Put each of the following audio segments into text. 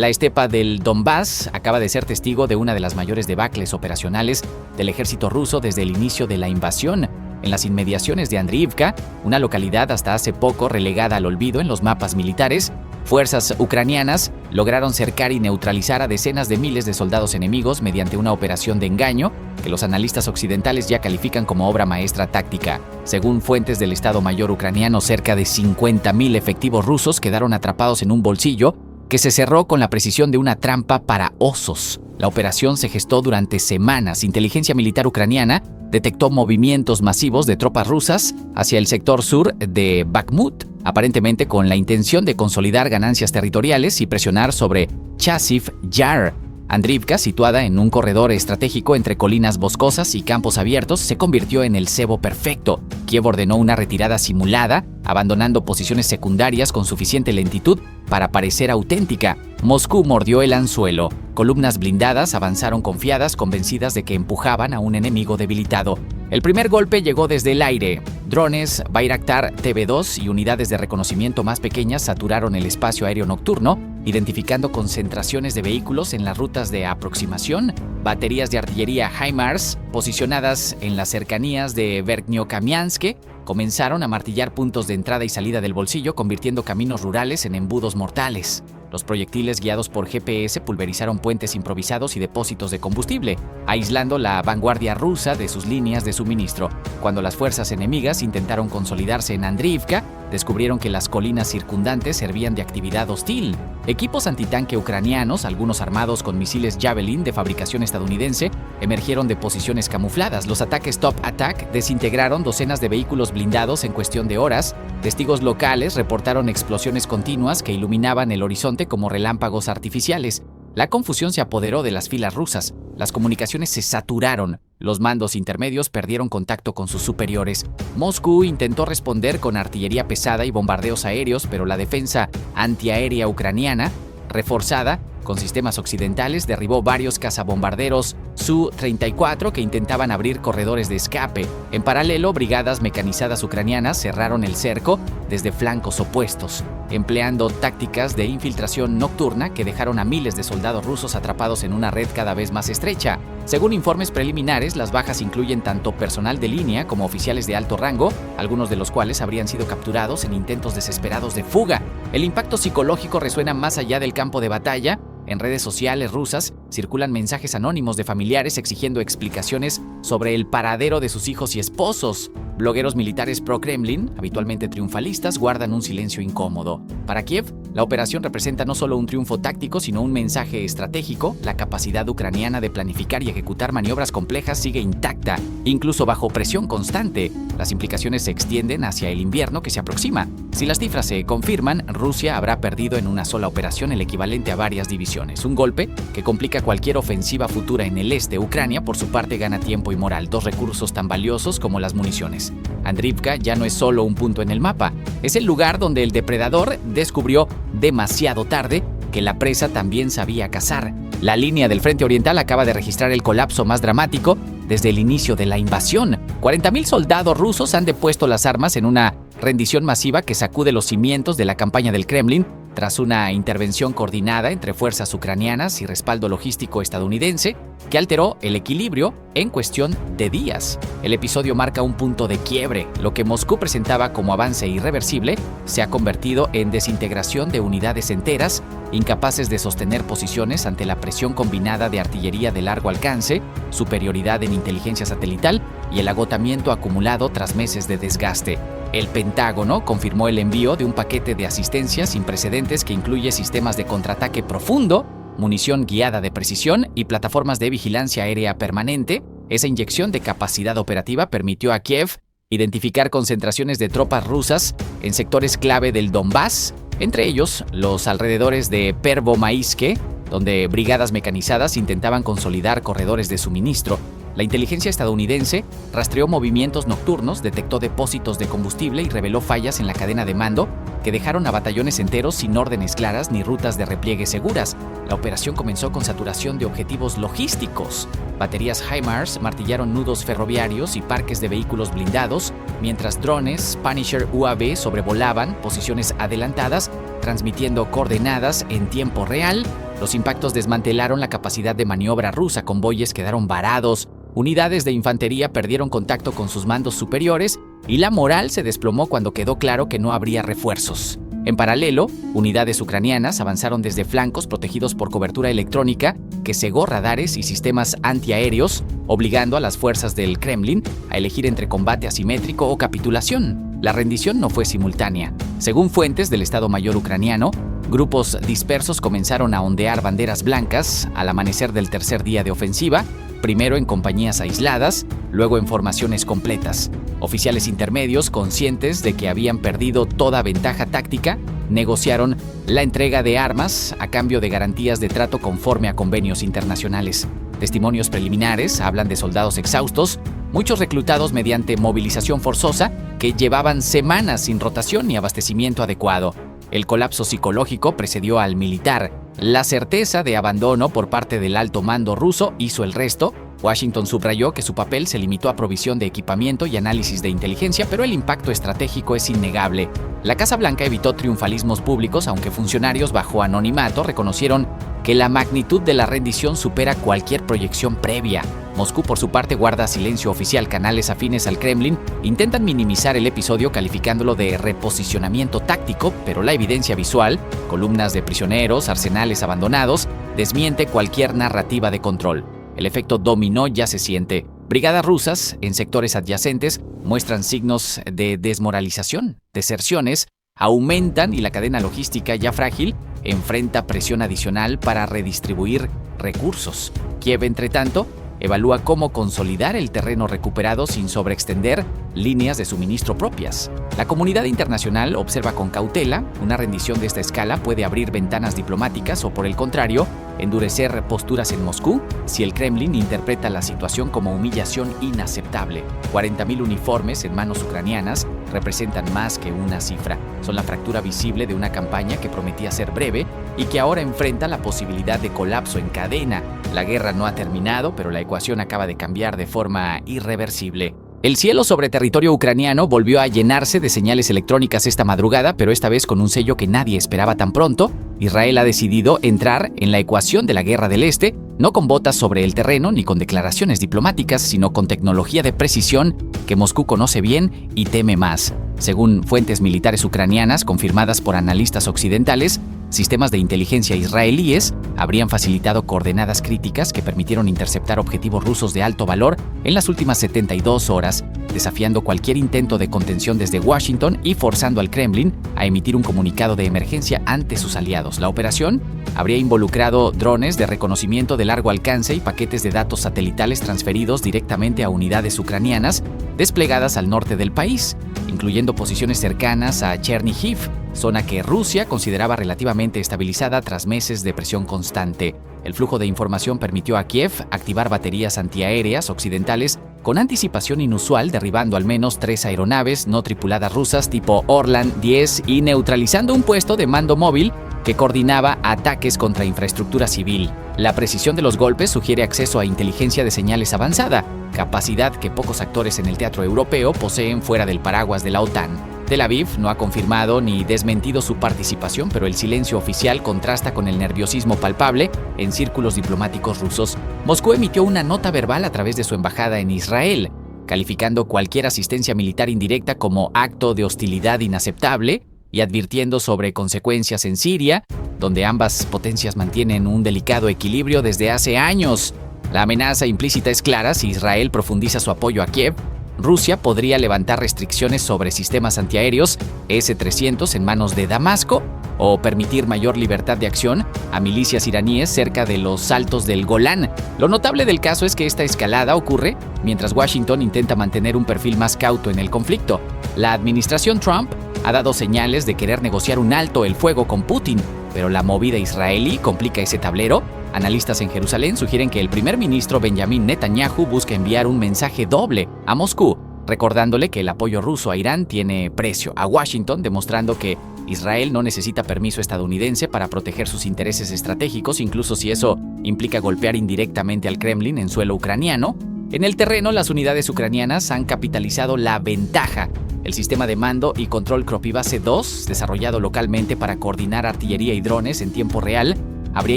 La estepa del Donbass acaba de ser testigo de una de las mayores debacles operacionales del ejército ruso desde el inicio de la invasión. En las inmediaciones de Andriivka, una localidad hasta hace poco relegada al olvido en los mapas militares, fuerzas ucranianas lograron cercar y neutralizar a decenas de miles de soldados enemigos mediante una operación de engaño que los analistas occidentales ya califican como obra maestra táctica. Según fuentes del Estado Mayor ucraniano, cerca de 50,000 efectivos rusos quedaron atrapados en un bolsillo que se cerró con la precisión de una trampa para osos. La operación se gestó durante semanas. Inteligencia militar ucraniana detectó movimientos masivos de tropas rusas hacia el sector sur de Bakhmut, aparentemente con la intención de consolidar ganancias territoriales y presionar sobre Chasiv Yar. Andriivka, situada en un corredor estratégico entre colinas boscosas y campos abiertos, se convirtió en el cebo perfecto. Kiev ordenó una retirada simulada, abandonando posiciones secundarias con suficiente lentitud para parecer auténtica. Moscú mordió el anzuelo. Columnas blindadas avanzaron confiadas, convencidas de que empujaban a un enemigo debilitado. El primer golpe llegó desde el aire. Drones Bayraktar TB2 y unidades de reconocimiento más pequeñas saturaron el espacio aéreo nocturno, identificando concentraciones de vehículos en las rutas de aproximación. Baterías de artillería HIMARS, posicionadas en las cercanías de Verkhnyo-Kamianske, comenzaron a martillar puntos de entrada y salida del bolsillo, convirtiendo caminos rurales en embudos mortales. Los proyectiles guiados por GPS pulverizaron puentes improvisados y depósitos de combustible, aislando la vanguardia rusa de sus líneas de suministro. Cuando las fuerzas enemigas intentaron consolidarse en Andriivka, descubrieron que las colinas circundantes servían de actividad hostil. Equipos antitanque ucranianos, algunos armados con misiles Javelin de fabricación estadounidense, emergieron de posiciones camufladas. Los ataques Top Attack desintegraron docenas de vehículos blindados en cuestión de horas. Testigos locales reportaron explosiones continuas que iluminaban el horizonte como relámpagos artificiales. La confusión se apoderó de las filas rusas. Las comunicaciones se saturaron. Los mandos intermedios perdieron contacto con sus superiores. Moscú intentó responder con artillería pesada y bombardeos aéreos, pero la defensa antiaérea ucraniana, reforzada con sistemas occidentales, derribó varios cazabombarderos Su-34 que intentaban abrir corredores de escape. En paralelo, brigadas mecanizadas ucranianas cerraron el cerco desde flancos opuestos, empleando tácticas de infiltración nocturna que dejaron a miles de soldados rusos atrapados en una red cada vez más estrecha. Según informes preliminares, las bajas incluyen tanto personal de línea como oficiales de alto rango, algunos de los cuales habrían sido capturados en intentos desesperados de fuga. El impacto psicológico resuena más allá del campo de batalla. En redes sociales rusas circulan mensajes anónimos de familiares exigiendo explicaciones sobre el paradero de sus hijos y esposos. Blogueros militares pro-Kremlin, habitualmente triunfalistas, guardan un silencio incómodo. Para Kiev, la operación representa no solo un triunfo táctico, sino un mensaje estratégico. La capacidad ucraniana de planificar y ejecutar maniobras complejas sigue intacta, incluso bajo presión constante. Las implicaciones se extienden hacia el invierno que se aproxima. Si las cifras se confirman, Rusia habrá perdido en una sola operación el equivalente a varias divisiones. Un golpe que complica cualquier ofensiva futura en el este. Ucrania, por su parte, gana tiempo y moral, dos recursos tan valiosos como las municiones. Andriivka ya no es solo un punto en el mapa, es el lugar donde el depredador descubrió demasiado tarde que la presa también sabía cazar. La línea del frente oriental acaba de registrar el colapso más dramático desde el inicio de la invasión. 40,000 soldados rusos han depuesto las armas en una rendición masiva que sacude los cimientos de la campaña del Kremlin tras una intervención coordinada entre fuerzas ucranianas y respaldo logístico estadounidense que alteró el equilibrio en cuestión de días. El episodio marca un punto de quiebre. Lo que Moscú presentaba como avance irreversible se ha convertido en desintegración de unidades enteras, incapaces de sostener posiciones ante la presión combinada de artillería de largo alcance, superioridad en inteligencia satelital y el agotamiento acumulado tras meses de desgaste. El Pentágono confirmó el envío de un paquete de asistencia sin precedentes que incluye sistemas de contraataque profundo, munición guiada de precisión y plataformas de vigilancia aérea permanente. Esa inyección de capacidad operativa permitió a Kiev identificar concentraciones de tropas rusas en sectores clave del Donbass, entre ellos los alrededores de Pervomaiske, donde brigadas mecanizadas intentaban consolidar corredores de suministro. La inteligencia estadounidense rastreó movimientos nocturnos, detectó depósitos de combustible y reveló fallas en la cadena de mando que dejaron a batallones enteros sin órdenes claras ni rutas de repliegue seguras. La operación comenzó con saturación de objetivos logísticos. Baterías HIMARS martillaron nudos ferroviarios y parques de vehículos blindados, mientras drones Punisher UAV sobrevolaban posiciones adelantadas, transmitiendo coordenadas en tiempo real. Los impactos desmantelaron la capacidad de maniobra rusa, convoyes quedaron varados, unidades de infantería perdieron contacto con sus mandos superiores y la moral se desplomó cuando quedó claro que no habría refuerzos. En paralelo, unidades ucranianas avanzaron desde flancos protegidos por cobertura electrónica que cegó radares y sistemas antiaéreos, obligando a las fuerzas del Kremlin a elegir entre combate asimétrico o capitulación. La rendición no fue simultánea. Según fuentes del Estado Mayor ucraniano, grupos dispersos comenzaron a ondear banderas blancas al amanecer del tercer día de ofensiva, primero en compañías aisladas, luego en formaciones completas. Oficiales intermedios, conscientes de que habían perdido toda ventaja táctica, negociaron la entrega de armas a cambio de garantías de trato conforme a convenios internacionales. Testimonios preliminares hablan de soldados exhaustos, muchos reclutados mediante movilización forzosa que llevaban semanas sin rotación ni abastecimiento adecuado. El colapso psicológico precedió al militar. La certeza de abandono por parte del alto mando ruso hizo el resto. Washington subrayó que su papel se limitó a provisión de equipamiento y análisis de inteligencia, pero el impacto estratégico es innegable. La Casa Blanca evitó triunfalismos públicos, aunque funcionarios bajo anonimato reconocieron que la magnitud de la rendición supera cualquier proyección previa. Moscú, por su parte, guarda silencio oficial. Canales afines al Kremlin intentan minimizar el episodio calificándolo de reposicionamiento táctico, pero la evidencia visual, columnas de prisioneros, arsenales abandonados, desmiente cualquier narrativa de control. El efecto dominó ya se siente. Brigadas rusas en sectores adyacentes muestran signos de desmoralización, deserciones aumentan y la cadena logística ya frágil enfrenta presión adicional para redistribuir recursos. Kiev, entre tanto, evalúa cómo consolidar el terreno recuperado sin sobreextender líneas de suministro propias. La comunidad internacional observa con cautela. Una rendición de esta escala puede abrir ventanas diplomáticas o, por el contrario, endurecer posturas en Moscú si el Kremlin interpreta la situación como humillación inaceptable. 40.000 uniformes en manos ucranianas representan más que una cifra. Son la fractura visible de una campaña que prometía ser breve y que ahora enfrenta la posibilidad de colapso en cadena. La guerra no ha terminado, pero la ecuación acaba de cambiar de forma irreversible. El cielo sobre territorio ucraniano volvió a llenarse de señales electrónicas esta madrugada, pero esta vez con un sello que nadie esperaba tan pronto. Israel ha decidido entrar en la ecuación de la Guerra del Este, no con botas sobre el terreno ni con declaraciones diplomáticas, sino con tecnología de precisión que Moscú conoce bien y teme más. Según fuentes militares ucranianas confirmadas por analistas occidentales, sistemas de inteligencia israelíes habrían facilitado coordenadas críticas que permitieron interceptar objetivos rusos de alto valor en las últimas 72 horas, desafiando cualquier intento de contención desde Washington y forzando al Kremlin a emitir un comunicado de emergencia ante sus aliados. La operación habría involucrado drones de reconocimiento de largo alcance y paquetes de datos satelitales transferidos directamente a unidades ucranianas desplegadas al norte del país, incluyendo posiciones cercanas a Chernihiv, zona que Rusia consideraba relativamente estabilizada tras meses de presión constante. El flujo de información permitió a Kiev activar baterías antiaéreas occidentales con anticipación inusual, derribando al menos 3 aeronaves no tripuladas rusas tipo Orlan-10 y neutralizando un puesto de mando móvil que coordinaba ataques contra infraestructura civil. La precisión de los golpes sugiere acceso a inteligencia de señales avanzada, capacidad que pocos actores en el teatro europeo poseen fuera del paraguas de la OTAN. Tel Aviv no ha confirmado ni desmentido su participación, pero el silencio oficial contrasta con el nerviosismo palpable en círculos diplomáticos rusos. Moscú emitió una nota verbal a través de su embajada en Israel, calificando cualquier asistencia militar indirecta como acto de hostilidad inaceptable y advirtiendo sobre consecuencias en Siria, donde ambas potencias mantienen un delicado equilibrio desde hace años. La amenaza implícita es clara: si Israel profundiza su apoyo a Kiev, Rusia podría levantar restricciones sobre sistemas antiaéreos S-300 en manos de Damasco o permitir mayor libertad de acción a milicias iraníes cerca de los altos del Golán. Lo notable del caso es que esta escalada ocurre mientras Washington intenta mantener un perfil más cauto en el conflicto. La administración Trump ha dado señales de querer negociar un alto el fuego con Putin, pero la movida israelí complica ese tablero. Analistas en Jerusalén sugieren que el primer ministro Benjamin Netanyahu busca enviar un mensaje doble a Moscú, recordándole que el apoyo ruso a Irán tiene precio, a Washington demostrando que Israel no necesita permiso estadounidense para proteger sus intereses estratégicos, incluso si eso implica golpear indirectamente al Kremlin en suelo ucraniano. En el terreno, las unidades ucranianas han capitalizado la ventaja. El sistema de mando y control Kropivase 2, desarrollado localmente para coordinar artillería y drones en tiempo real, habría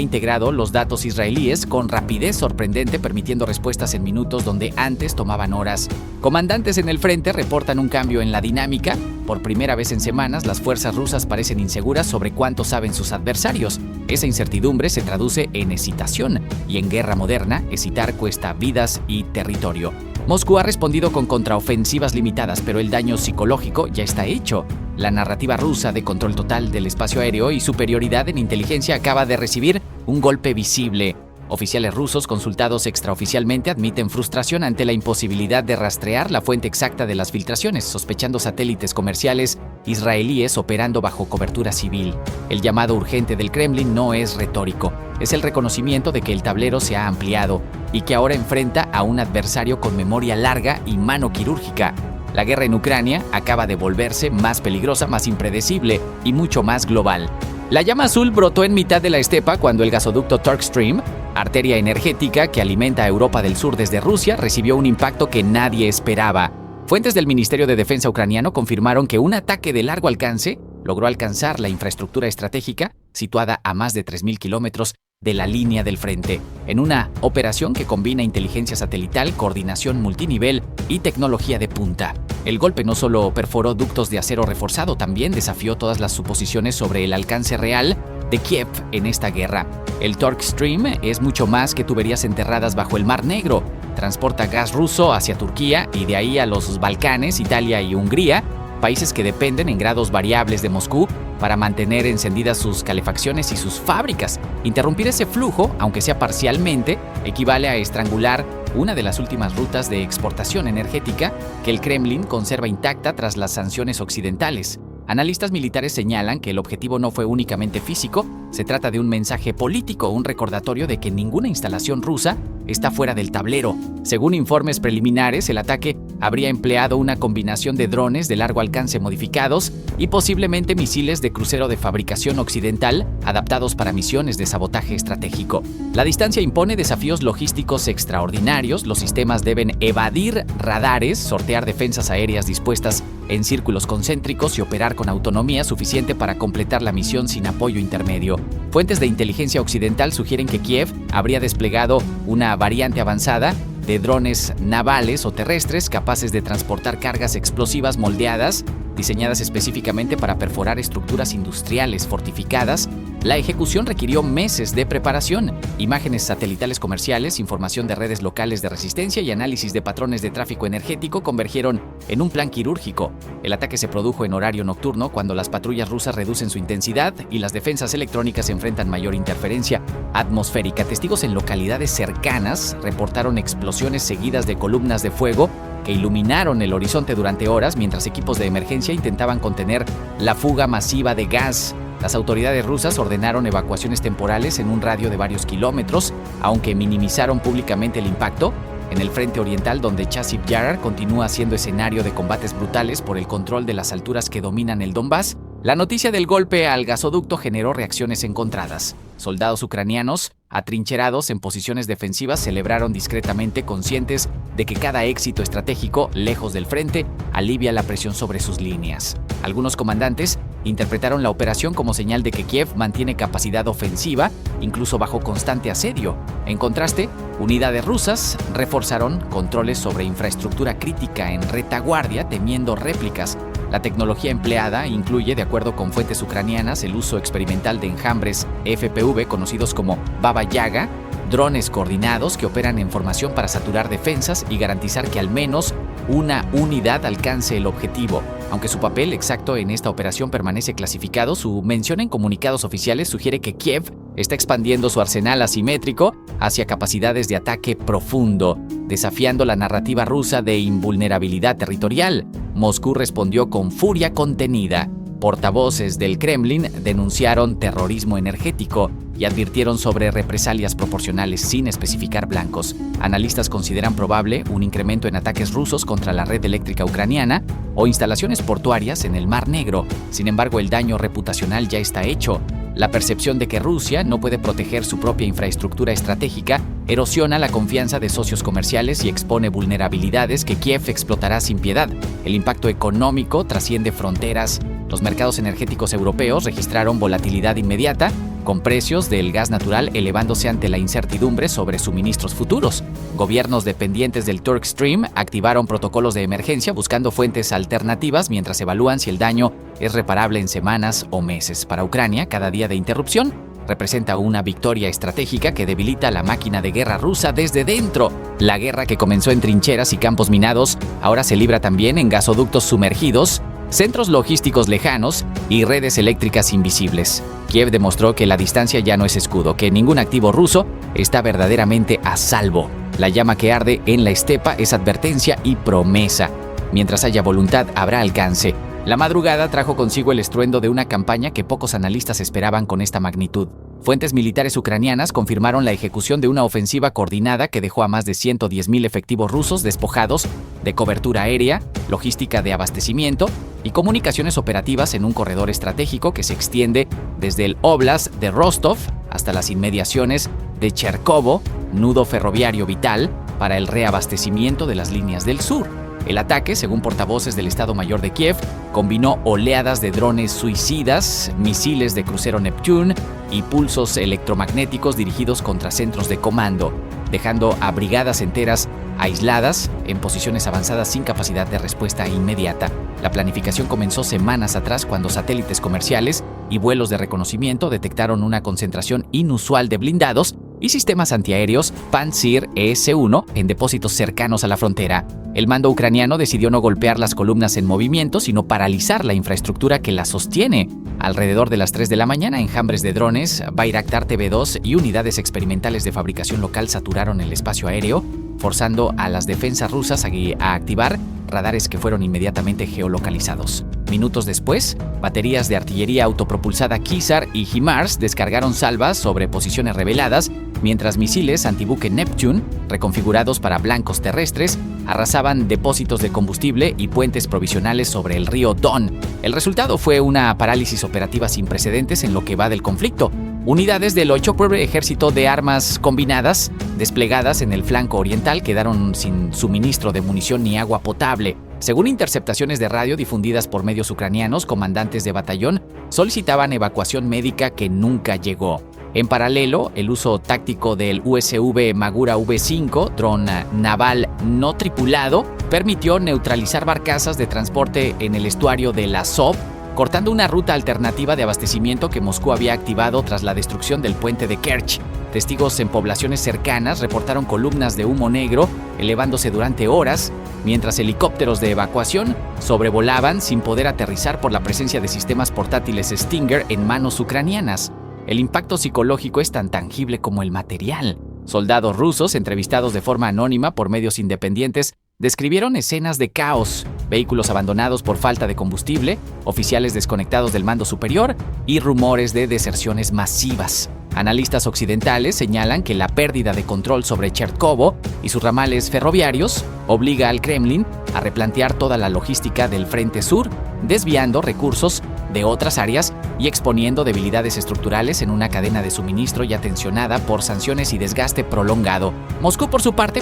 integrado los datos israelíes con rapidez sorprendente, permitiendo respuestas en minutos donde antes tomaban horas. Comandantes en el frente reportan un cambio en la dinámica. Por primera vez en semanas, las fuerzas rusas parecen inseguras sobre cuánto saben sus adversarios. Esa incertidumbre se traduce en hesitación, y en guerra moderna, hesitar cuesta vidas y territorio. Moscú ha respondido con contraofensivas limitadas, pero el daño psicológico ya está hecho. La narrativa rusa de control total del espacio aéreo y superioridad en inteligencia acaba de recibir un golpe visible. Oficiales rusos consultados extraoficialmente admiten frustración ante la imposibilidad de rastrear la fuente exacta de las filtraciones, sospechando satélites comerciales israelíes operando bajo cobertura civil. El llamado urgente del Kremlin no es retórico, es el reconocimiento de que el tablero se ha ampliado y que ahora enfrenta a un adversario con memoria larga y mano quirúrgica. La guerra en Ucrania acaba de volverse más peligrosa, más impredecible y mucho más global. La llama azul brotó en mitad de la estepa cuando el gasoducto Turk Stream, arteria energética que alimenta a Europa del Sur desde Rusia, recibió un impacto que nadie esperaba. Fuentes del Ministerio de Defensa ucraniano confirmaron que un ataque de largo alcance logró alcanzar la infraestructura estratégica situada a más de 3.000 kilómetros de la línea del frente, en una operación que combina inteligencia satelital, coordinación multinivel y tecnología de punta. El golpe no solo perforó ductos de acero reforzado, también desafió todas las suposiciones sobre el alcance real de Kiev en esta guerra. El Turk Stream es mucho más que tuberías enterradas bajo el Mar Negro. Transporta gas ruso hacia Turquía y de ahí a los Balcanes, Italia y Hungría, países que dependen en grados variables de Moscú para mantener encendidas sus calefacciones y sus fábricas. Interrumpir ese flujo, aunque sea parcialmente, equivale a estrangular una de las últimas rutas de exportación energética que el Kremlin conserva intacta tras las sanciones occidentales. Analistas militares señalan que el objetivo no fue únicamente físico, se trata de un mensaje político, un recordatorio de que ninguna instalación rusa está fuera del tablero. Según informes preliminares, el ataque habría empleado una combinación de drones de largo alcance modificados y posiblemente misiles de crucero de fabricación occidental adaptados para misiones de sabotaje estratégico. La distancia impone desafíos logísticos extraordinarios. Los sistemas deben evadir radares, sortear defensas aéreas dispuestas en círculos concéntricos y operar con autonomía suficiente para completar la misión sin apoyo intermedio. Fuentes de inteligencia occidental sugieren que Kiev habría desplegado una variante avanzada de drones navales o terrestres capaces de transportar cargas explosivas moldeadas, diseñadas específicamente para perforar estructuras industriales fortificadas. La ejecución requirió meses de preparación, imágenes satelitales comerciales, información de redes locales de resistencia y análisis de patrones de tráfico energético convergieron en un plan quirúrgico. El ataque se produjo en horario nocturno cuando las patrullas rusas reducen su intensidad y las defensas electrónicas enfrentan mayor interferencia atmosférica. Testigos en localidades cercanas reportaron explosiones seguidas de columnas de fuego que iluminaron el horizonte durante horas mientras equipos de emergencia intentaban contener la fuga masiva de gas. Las autoridades rusas ordenaron evacuaciones temporales en un radio de varios kilómetros, aunque minimizaron públicamente el impacto. En el frente oriental, donde Chasiv Yar continúa siendo escenario de combates brutales por el control de las alturas que dominan el Donbass, la noticia del golpe al gasoducto generó reacciones encontradas. Soldados ucranianos, atrincherados en posiciones defensivas, celebraron discretamente, conscientes de que cada éxito estratégico, lejos del frente, alivia la presión sobre sus líneas. Algunos comandantes interpretaron la operación como señal de que Kiev mantiene capacidad ofensiva, incluso bajo constante asedio. En contraste, unidades rusas reforzaron controles sobre infraestructura crítica en retaguardia, temiendo réplicas. La tecnología empleada incluye, de acuerdo con fuentes ucranianas, el uso experimental de enjambres FPV conocidos como Baba Yaga, drones coordinados que operan en formación para saturar defensas y garantizar que al menos una unidad alcance el objetivo. Aunque su papel exacto en esta operación permanece clasificado, su mención en comunicados oficiales sugiere que Kiev está expandiendo su arsenal asimétrico hacia capacidades de ataque profundo, desafiando la narrativa rusa de invulnerabilidad territorial. Moscú respondió con furia contenida. Portavoces del Kremlin denunciaron terrorismo energético y advirtieron sobre represalias proporcionales sin especificar blancos. Analistas consideran probable un incremento en ataques rusos contra la red eléctrica ucraniana o instalaciones portuarias en el Mar Negro. Sin embargo, el daño reputacional ya está hecho. La percepción de que Rusia no puede proteger su propia infraestructura estratégica erosiona la confianza de socios comerciales y expone vulnerabilidades que Kiev explotará sin piedad. El impacto económico trasciende fronteras. Los mercados energéticos europeos registraron volatilidad inmediata con precios del gas natural elevándose ante la incertidumbre sobre suministros futuros. Gobiernos dependientes del Turk Stream activaron protocolos de emergencia buscando fuentes alternativas mientras evalúan si el daño es reparable en semanas o meses. Para Ucrania, cada día de interrupción representa una victoria estratégica que debilita la máquina de guerra rusa desde dentro. La guerra, que comenzó en trincheras y campos minados, ahora se libra también en gasoductos sumergidos, centros logísticos lejanos y redes eléctricas invisibles. Kiev demostró que la distancia ya no es escudo, que ningún activo ruso está verdaderamente a salvo. La llama que arde en la estepa es advertencia y promesa. Mientras haya voluntad, habrá alcance. La madrugada trajo consigo el estruendo de una campaña que pocos analistas esperaban con esta magnitud. Fuentes militares ucranianas confirmaron la ejecución de una ofensiva coordinada que dejó a más de 110,000 efectivos rusos despojados de cobertura aérea, logística de abastecimiento y comunicaciones operativas en un corredor estratégico que se extiende desde el Oblast de Rostov hasta las inmediaciones de Cherkovo, nudo ferroviario vital para el reabastecimiento de las líneas del sur. El ataque, según portavoces del Estado Mayor de Kiev, combinó oleadas de drones suicidas, misiles de crucero Neptune y pulsos electromagnéticos dirigidos contra centros de comando, dejando a brigadas enteras aisladas en posiciones avanzadas sin capacidad de respuesta inmediata. La planificación comenzó semanas atrás cuando satélites comerciales y vuelos de reconocimiento detectaron una concentración inusual de blindados y sistemas antiaéreos Pantsir ES-1 en depósitos cercanos a la frontera. El mando ucraniano decidió no golpear las columnas en movimiento, sino paralizar la infraestructura que las sostiene. Alrededor de las 3 de la mañana, enjambres de drones, Bayraktar TB2 y unidades experimentales de fabricación local saturaron el espacio aéreo, forzando a las defensas rusas a activar radares que fueron inmediatamente geolocalizados. Minutos después, baterías de artillería autopropulsada Kizar y HIMARS descargaron salvas sobre posiciones rebeladas, mientras misiles antibuque Neptune, reconfigurados para blancos terrestres, arrasaban depósitos de combustible y puentes provisionales sobre el río Don. El resultado fue una parálisis operativa sin precedentes en lo que va del conflicto. Unidades del 8º Ejército de Armas Combinadas, desplegadas en el flanco oriental, quedaron sin suministro de munición ni agua potable. Según interceptaciones de radio difundidas por medios ucranianos, comandantes de batallón solicitaban evacuación médica que nunca llegó. En paralelo, el uso táctico del USV Magura V5, dron naval no tripulado, permitió neutralizar barcazas de transporte en el estuario del Azov, cortando una ruta alternativa de abastecimiento que Moscú había activado tras la destrucción del puente de Kerch. Testigos en poblaciones cercanas reportaron columnas de humo negro elevándose durante horas, mientras helicópteros de evacuación sobrevolaban sin poder aterrizar por la presencia de sistemas portátiles Stinger en manos ucranianas. El impacto psicológico es tan tangible como el material. Soldados rusos, entrevistados de forma anónima por medios independientes, describieron escenas de caos, vehículos abandonados por falta de combustible, oficiales desconectados del mando superior y rumores de deserciones masivas. Analistas occidentales señalan que la pérdida de control sobre Cherkovo y sus ramales ferroviarios obliga al Kremlin a replantear toda la logística del frente sur, desviando recursos de otras áreas y exponiendo debilidades estructurales en una cadena de suministro ya tensionada por sanciones y desgaste prolongado. Moscú, por su parte,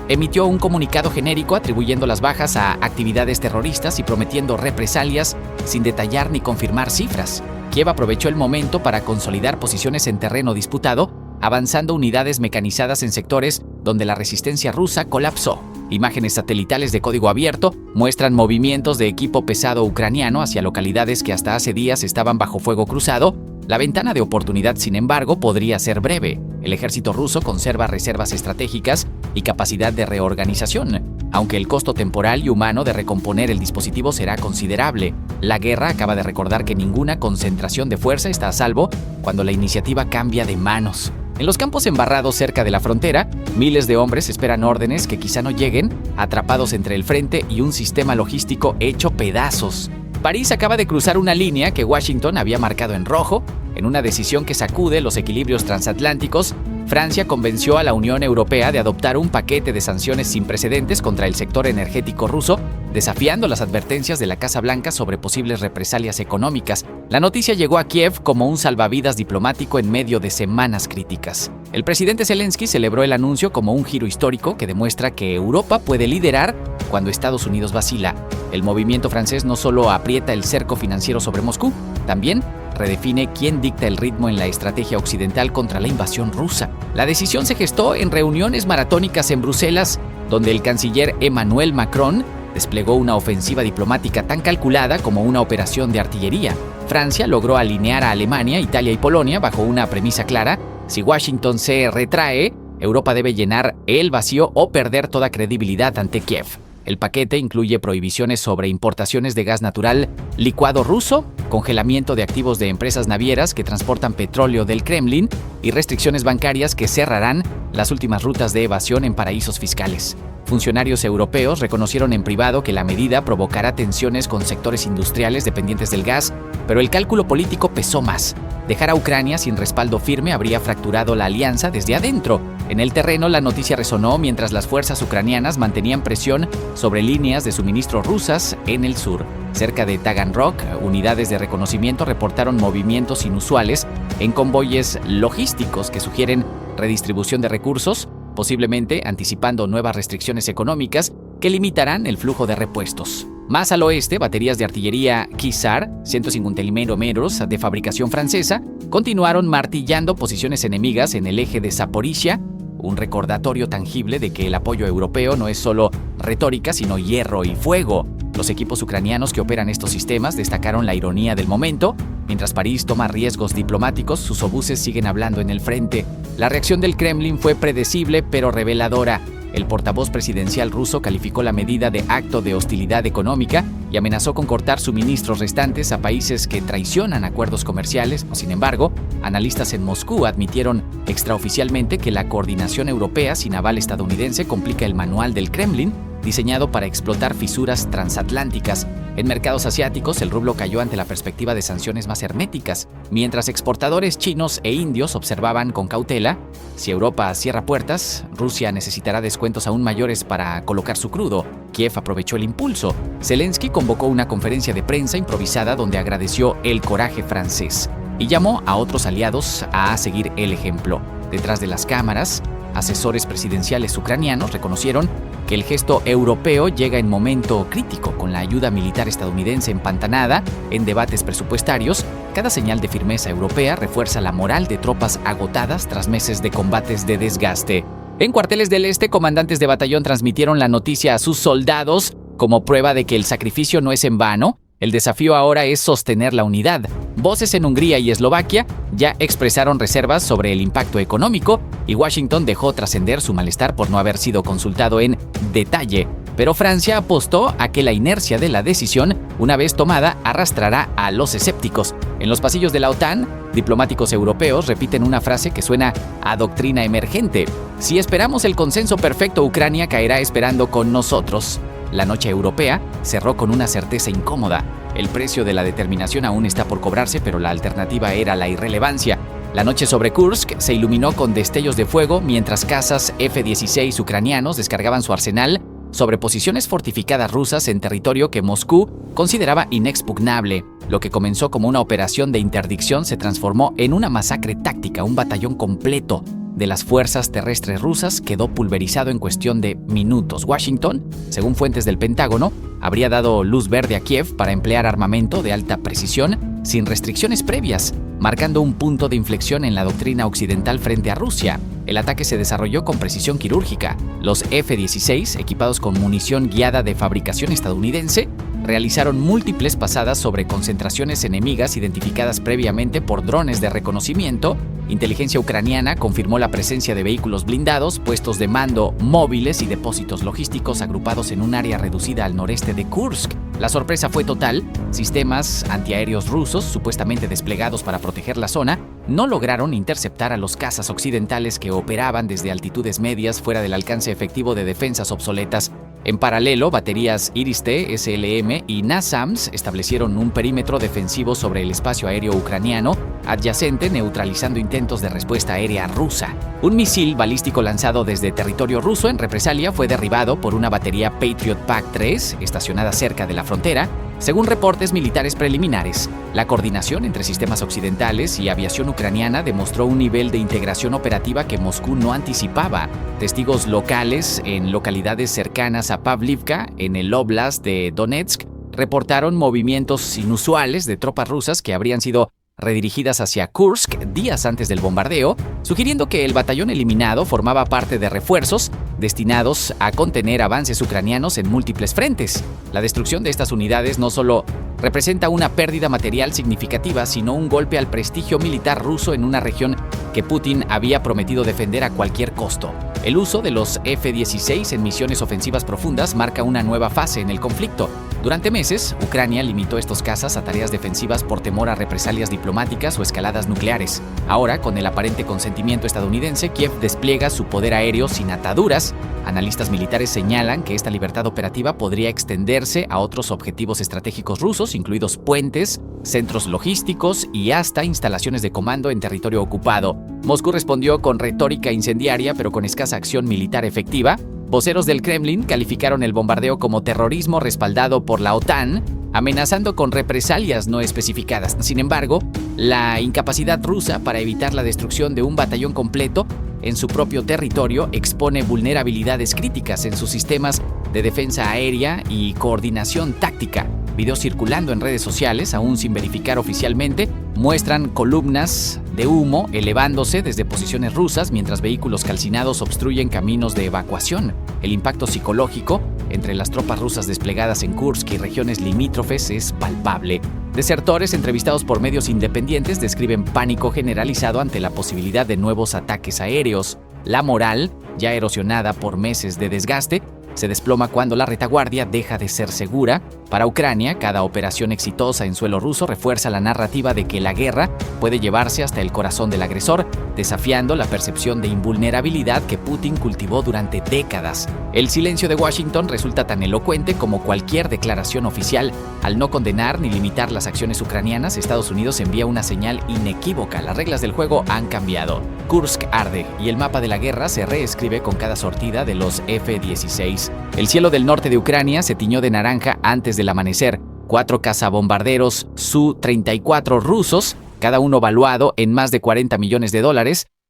emitió un comunicado genérico atribuyendo las bajas a actividades terroristas y prometiendo represalias sin detallar ni confirmar cifras. Kiev aprovechó el momento para consolidar posiciones en terreno disputado, avanzando unidades mecanizadas en sectores donde la resistencia rusa colapsó. Imágenes satelitales de código abierto muestran movimientos de equipo pesado ucraniano hacia localidades que hasta hace días estaban bajo fuego cruzado. La ventana de oportunidad, sin embargo, podría ser breve. El ejército ruso conserva reservas estratégicas y capacidad de reorganización, aunque el costo temporal y humano de recomponer el dispositivo será considerable. La guerra acaba de recordar que ninguna concentración de fuerza está a salvo cuando la iniciativa cambia de manos. En los campos embarrados cerca de la frontera, miles de hombres esperan órdenes que quizá no lleguen, atrapados entre el frente y un sistema logístico hecho pedazos. París acaba de cruzar una línea que Washington había marcado en rojo. En una decisión que sacude los equilibrios transatlánticos, Francia convenció a la Unión Europea de adoptar un paquete de sanciones sin precedentes contra el sector energético ruso, desafiando las advertencias de la Casa Blanca sobre posibles represalias económicas. La noticia llegó a Kiev como un salvavidas diplomático en medio de semanas críticas. El presidente Zelensky celebró el anuncio como un giro histórico que demuestra que Europa puede liderar cuando Estados Unidos vacila. El movimiento francés no solo aprieta el cerco financiero sobre Moscú, también redefine quién dicta el ritmo en la estrategia occidental contra la invasión rusa. La decisión se gestó en reuniones maratónicas en Bruselas, donde el canciller Emmanuel Macron desplegó una ofensiva diplomática tan calculada como una operación de artillería. Francia logró alinear a Alemania, Italia y Polonia bajo una premisa clara: si Washington se retrae, Europa debe llenar el vacío o perder toda credibilidad ante Kiev. El paquete incluye prohibiciones sobre importaciones de gas natural licuado ruso, congelamiento de activos de empresas navieras que transportan petróleo del Kremlin y restricciones bancarias que cerrarán las últimas rutas de evasión en paraísos fiscales. Funcionarios europeos reconocieron en privado que la medida provocará tensiones con sectores industriales dependientes del gas, pero el cálculo político pesó más. Dejar a Ucrania sin respaldo firme habría fracturado la alianza desde adentro. En el terreno, la noticia resonó mientras las fuerzas ucranianas mantenían presión sobre líneas de suministro rusas en el sur. Cerca de Taganrog, unidades de reconocimiento reportaron movimientos inusuales en convoyes logísticos que sugieren redistribución de recursos, posiblemente anticipando nuevas restricciones económicas que limitarán el flujo de repuestos. Más al oeste, baterías de artillería Kizar, 150 mm de fabricación francesa, continuaron martillando posiciones enemigas en el eje de Zaporizhia, un recordatorio tangible de que el apoyo europeo no es solo retórica, sino hierro y fuego. Los equipos ucranianos que operan estos sistemas destacaron la ironía del momento. Mientras París toma riesgos diplomáticos, sus obuses siguen hablando en el frente. La reacción del Kremlin fue predecible pero reveladora. El portavoz presidencial ruso calificó la medida de acto de hostilidad económica y amenazó con cortar suministros restantes a países que traicionan acuerdos comerciales. Sin embargo, analistas en Moscú admitieron extraoficialmente que la coordinación europea sin aval estadounidense complica el manual del Kremlin, diseñado para explotar fisuras transatlánticas. En mercados asiáticos, el rublo cayó ante la perspectiva de sanciones más herméticas, mientras exportadores chinos e indios observaban con cautela: si Europa cierra puertas, Rusia necesitará descuentos aún mayores para colocar su crudo. Kiev aprovechó el impulso. Zelensky convocó una conferencia de prensa improvisada donde agradeció el coraje francés y llamó a otros aliados a seguir el ejemplo. Detrás de las cámaras, asesores presidenciales ucranianos reconocieron que el gesto europeo llega en momento crítico, con la ayuda militar estadounidense empantanada en debates presupuestarios. Cada señal de firmeza europea refuerza la moral de tropas agotadas tras meses de combates de desgaste. En cuarteles del este, comandantes de batallón transmitieron la noticia a sus soldados como prueba de que el sacrificio no es en vano. El desafío ahora es sostener la unidad. Voces en Hungría y Eslovaquia ya expresaron reservas sobre el impacto económico y Washington dejó trascender su malestar por no haber sido consultado en detalle. Pero Francia apostó a que la inercia de la decisión, una vez tomada, arrastrará a los escépticos. En los pasillos de la OTAN, diplomáticos europeos repiten una frase que suena a doctrina emergente: si esperamos el consenso perfecto, Ucrania caerá esperando con nosotros. La noche europea cerró con una certeza incómoda. El precio de la determinación aún está por cobrarse, pero la alternativa era la irrelevancia. La noche sobre Kursk se iluminó con destellos de fuego mientras cazas F-16 ucranianos descargaban su arsenal sobre posiciones fortificadas rusas en territorio que Moscú consideraba inexpugnable. Lo que comenzó como una operación de interdicción se transformó en una masacre táctica. Un batallón completo de las fuerzas terrestres rusas quedó pulverizado en cuestión de minutos. Washington, según fuentes del Pentágono, habría dado luz verde a Kiev para emplear armamento de alta precisión sin restricciones previas, marcando un punto de inflexión en la doctrina occidental frente a Rusia. El ataque se desarrolló con precisión quirúrgica. Los F-16, equipados con munición guiada de fabricación estadounidense, realizaron múltiples pasadas sobre concentraciones enemigas identificadas previamente por drones de reconocimiento. Inteligencia ucraniana confirmó la presencia de vehículos blindados, puestos de mando móviles y depósitos logísticos agrupados en un área reducida al noreste de Kursk. La sorpresa fue total. Sistemas antiaéreos rusos, supuestamente desplegados para proteger la zona, no lograron interceptar a los cazas occidentales que operaban desde altitudes medias fuera del alcance efectivo de defensas obsoletas. En paralelo, baterías Iris-T, SLM y NASAMS establecieron un perímetro defensivo sobre el espacio aéreo ucraniano adyacente, neutralizando intentos de respuesta aérea rusa. Un misil balístico lanzado desde territorio ruso en represalia fue derribado por una batería Patriot PAC-3 estacionada cerca de la frontera, según reportes militares preliminares. La coordinación entre sistemas occidentales y aviación ucraniana demostró un nivel de integración operativa que Moscú no anticipaba. Testigos locales en localidades cercanas a Pavlivka, en el óblast de Donetsk, reportaron movimientos inusuales de tropas rusas que habrían sido redirigidas hacia Kursk días antes del bombardeo, sugiriendo que el batallón eliminado formaba parte de refuerzos destinados a contener avances ucranianos en múltiples frentes. La destrucción de estas unidades no solo representa una pérdida material significativa, sino un golpe al prestigio militar ruso en una región que Putin había prometido defender a cualquier costo. El uso de los F-16 en misiones ofensivas profundas marca una nueva fase en el conflicto. Durante meses, Ucrania limitó estos cazas a tareas defensivas por temor a represalias diplomáticas o escaladas nucleares. Ahora, con el aparente consentimiento estadounidense, Kiev despliega su poder aéreo sin ataduras. Analistas militares señalan que esta libertad operativa podría extenderse a otros objetivos estratégicos rusos, incluidos puentes, centros logísticos y hasta instalaciones de comando en territorio ocupado. Moscú respondió con retórica incendiaria, pero con escasa acción militar efectiva. Voceros del Kremlin calificaron el bombardeo como terrorismo respaldado por la OTAN, amenazando con represalias no especificadas. Sin embargo, la incapacidad rusa para evitar la destrucción de un batallón completo en su propio territorio expone vulnerabilidades críticas en sus sistemas de defensa aérea y coordinación táctica. Videos circulando en redes sociales, aún sin verificar oficialmente, muestran columnas de humo elevándose desde posiciones rusas mientras vehículos calcinados obstruyen caminos de evacuación. El impacto psicológico entre las tropas rusas desplegadas en Kursk y regiones limítrofes es palpable. Desertores entrevistados por medios independientes describen pánico generalizado ante la posibilidad de nuevos ataques aéreos. La moral, ya erosionada por meses de desgaste, se desploma cuando la retaguardia deja de ser segura. Para Ucrania, cada operación exitosa en suelo ruso refuerza la narrativa de que la guerra puede llevarse hasta el corazón del agresor, desafiando la percepción de invulnerabilidad que Putin cultivó durante décadas. El silencio de Washington resulta tan elocuente como cualquier declaración oficial. Al no condenar ni limitar las acciones ucranianas, Estados Unidos envía una señal inequívoca. Las reglas del juego han cambiado. Kursk arde y el mapa de la guerra se reescribe con cada sortida de los F-16. El cielo del norte de Ucrania se tiñó de naranja antes del amanecer. 4 cazabombarderos Su-34 rusos, cada uno valuado en más de $40 millones,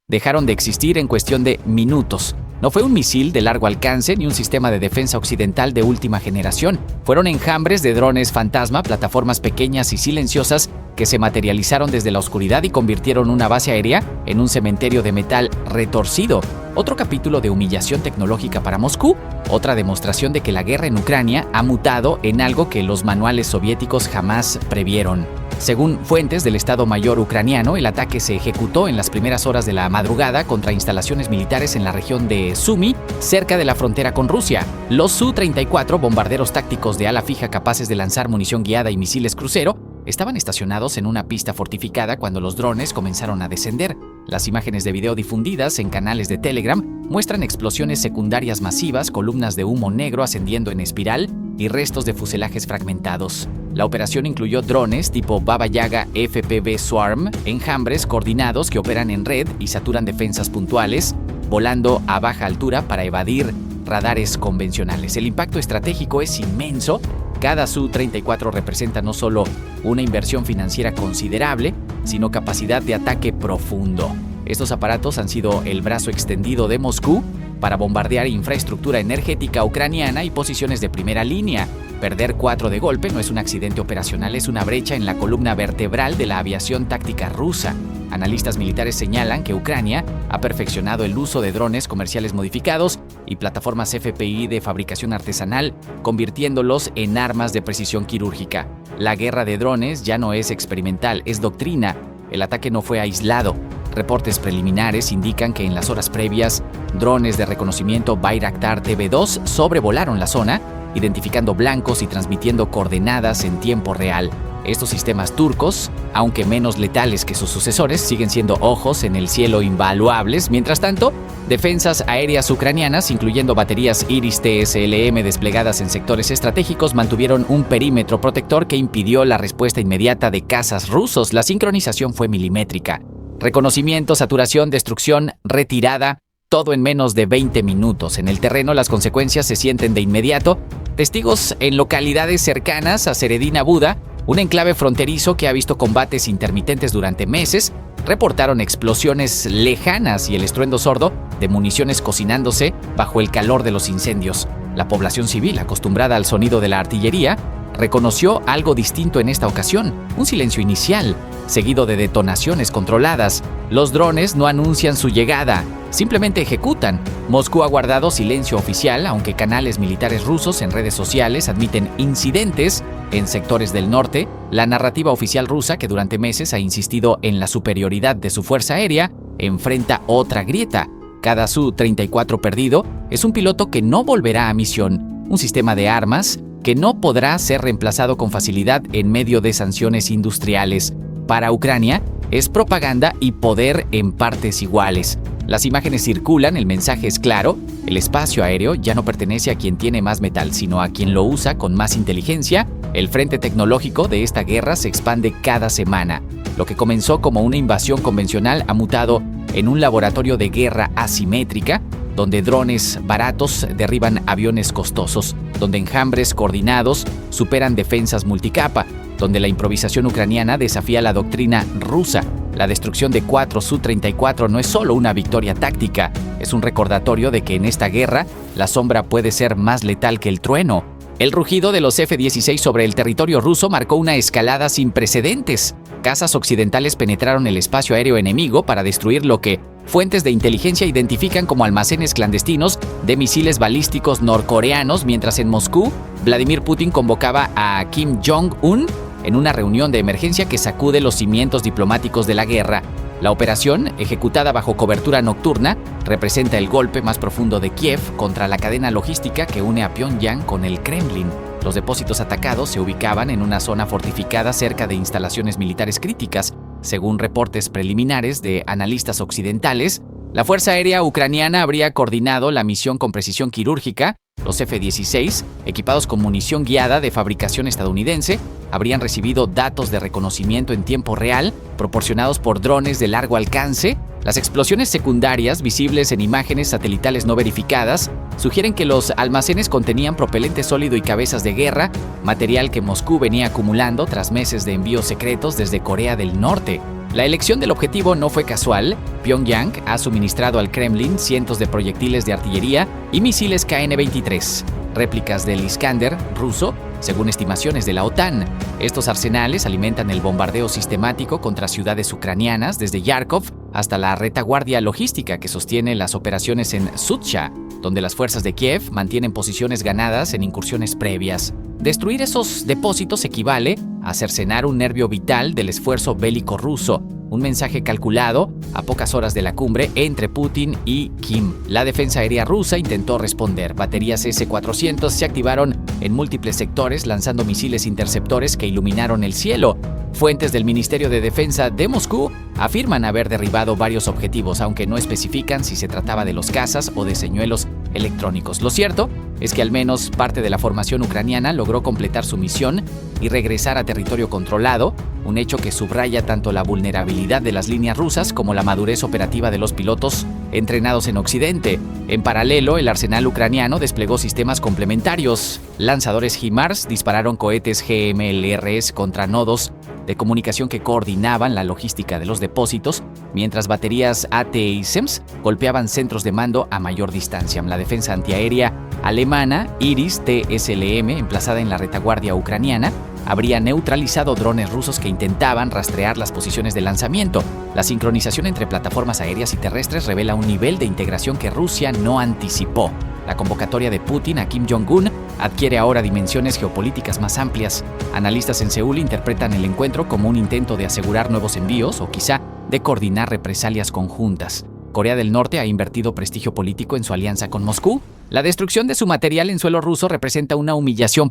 dejaron de existir en cuestión de minutos. No fue un misil de largo alcance ni un sistema de defensa occidental de última generación. Fueron enjambres de drones fantasma, plataformas pequeñas y silenciosas que se materializaron desde la oscuridad y convirtieron una base aérea en un cementerio de metal retorcido. Otro capítulo de humillación tecnológica para Moscú, otra demostración de que la guerra en Ucrania ha mutado en algo que los manuales soviéticos jamás previeron. Según fuentes del Estado Mayor ucraniano, el ataque se ejecutó en las primeras horas de la madrugada contra instalaciones militares en la región de Sumy, cerca de la frontera con Rusia. Los Su-34, bombarderos tácticos de ala fija capaces de lanzar munición guiada y misiles crucero, estaban estacionados en una pista fortificada cuando los drones comenzaron a descender. Las imágenes de video difundidas en canales de Telegram muestran explosiones secundarias masivas, columnas de humo negro ascendiendo en espiral y restos de fuselajes fragmentados. La operación incluyó drones tipo Baba Yaga FPV Swarm, enjambres coordinados que operan en red y saturan defensas puntuales, volando a baja altura para evadir radares convencionales. El impacto estratégico es inmenso. Cada Su-34 representa no solo una inversión financiera considerable, sino capacidad de ataque profundo. Estos aparatos han sido el brazo extendido de Moscú para bombardear infraestructura energética ucraniana y posiciones de primera línea. Perder 4 de golpe no es un accidente operacional, es una brecha en la columna vertebral de la aviación táctica rusa. Analistas militares señalan que Ucrania ha perfeccionado el uso de drones comerciales modificados y plataformas FPI de fabricación artesanal, convirtiéndolos en armas de precisión quirúrgica. La guerra de drones ya no es experimental, es doctrina. El ataque no fue aislado. Reportes preliminares indican que en las horas previas, drones de reconocimiento Bayraktar TB2 sobrevolaron la zona, identificando blancos y transmitiendo coordenadas en tiempo real. Estos sistemas turcos, aunque menos letales que sus sucesores, siguen siendo ojos en el cielo invaluables. Mientras tanto, defensas aéreas ucranianas, incluyendo baterías Iris TSLM desplegadas en sectores estratégicos, mantuvieron un perímetro protector que impidió la respuesta inmediata de cazas rusos. La sincronización fue milimétrica. Reconocimiento, saturación, destrucción, retirada, todo en menos de 20 minutos. En el terreno, las consecuencias se sienten de inmediato. Testigos en localidades cercanas a Seredina Buda, un enclave fronterizo que ha visto combates intermitentes durante meses, reportaron explosiones lejanas y el estruendo sordo de municiones cocinándose bajo el calor de los incendios. La población civil, acostumbrada al sonido de la artillería, reconoció algo distinto en esta ocasión, un silencio inicial. seguido de detonaciones controladas. Los drones no anuncian su llegada, simplemente ejecutan. Moscú ha guardado silencio oficial, aunque canales militares rusos en redes sociales admiten incidentes en sectores del norte. La narrativa oficial rusa, que durante meses ha insistido en la superioridad de su fuerza aérea, enfrenta otra grieta. Cada Su-34 perdido es un piloto que no volverá a misión, un sistema de armas que no podrá ser reemplazado con facilidad en medio de sanciones industriales. Para Ucrania, es propaganda y poder en partes iguales. Las imágenes circulan, el mensaje es claro: el espacio aéreo ya no pertenece a quien tiene más metal, sino a quien lo usa con más inteligencia. El frente tecnológico de esta guerra se expande cada semana. Lo que comenzó como una invasión convencional ha mutado en un laboratorio de guerra asimétrica, donde drones baratos derriban aviones costosos, donde enjambres coordinados superan defensas multicapa, donde la improvisación ucraniana desafía la doctrina rusa. La destrucción de 4 Su-34 no es solo una victoria táctica, es un recordatorio de que en esta guerra la sombra puede ser más letal que el trueno. El rugido de los F-16 sobre el territorio ruso marcó una escalada sin precedentes. Cazas occidentales penetraron el espacio aéreo enemigo para destruir lo que fuentes de inteligencia identifican como almacenes clandestinos de misiles balísticos norcoreanos, mientras en Moscú, Vladimir Putin convocaba a Kim Jong-un en una reunión de emergencia que sacude los cimientos diplomáticos de la guerra. La operación, ejecutada bajo cobertura nocturna, representa el golpe más profundo de Kiev contra la cadena logística que une a Pyongyang con el Kremlin. Los depósitos atacados se ubicaban en una zona fortificada cerca de instalaciones militares críticas. Según reportes preliminares de analistas occidentales, la Fuerza Aérea Ucraniana habría coordinado la misión con precisión quirúrgica. Los F-16, equipados con munición guiada de fabricación estadounidense, habrían recibido datos de reconocimiento en tiempo real proporcionados por drones de largo alcance. Las explosiones secundarias, visibles en imágenes satelitales no verificadas, sugieren que los almacenes contenían propelente sólido y cabezas de guerra, material que Moscú venía acumulando tras meses de envíos secretos desde Corea del Norte. La elección del objetivo no fue casual. Pyongyang ha suministrado al Kremlin cientos de proyectiles de artillería y misiles KN-23, réplicas del Iskander ruso, según estimaciones de la OTAN. Estos arsenales alimentan el bombardeo sistemático contra ciudades ucranianas, desde Kharkov hasta la retaguardia logística que sostiene las operaciones en Sudzha, donde las fuerzas de Kiev mantienen posiciones ganadas en incursiones previas. Destruir esos depósitos equivale a cercenar un nervio vital del esfuerzo bélico ruso, un mensaje calculado a pocas horas de la cumbre entre Putin y Kim. La defensa aérea rusa intentó responder. Baterías S-400 se activaron en múltiples sectores, lanzando misiles interceptores que iluminaron el cielo. Fuentes del Ministerio de Defensa de Moscú afirman haber derribado varios objetivos, aunque no especifican si se trataba de los cazas o de señuelos electrónicos. Lo cierto es que al menos parte de la formación ucraniana logró completar su misión y regresar a territorio controlado, un hecho que subraya tanto la vulnerabilidad de las líneas rusas como la madurez operativa de los pilotos entrenados en Occidente. En paralelo, el arsenal ucraniano desplegó sistemas complementarios. Lanzadores HIMARS dispararon cohetes GMLRS contra nodos de comunicación que coordinaban la logística de los depósitos, mientras baterías ATACMS golpeaban centros de mando a mayor distancia. La defensa antiaérea alemana Iris TSLM, emplazada en la retaguardia ucraniana, habría neutralizado drones rusos que intentaban rastrear las posiciones de lanzamiento. La sincronización entre plataformas aéreas y terrestres revela un nivel de integración que Rusia no anticipó. La convocatoria de Putin a Kim Jong-un adquiere ahora dimensiones geopolíticas más amplias. Analistas en Seúl interpretan el encuentro como un intento de asegurar nuevos envíos o quizá de coordinar represalias conjuntas. Corea del Norte ha invertido prestigio político en su alianza con Moscú. La destrucción de su material en suelo ruso representa una humillación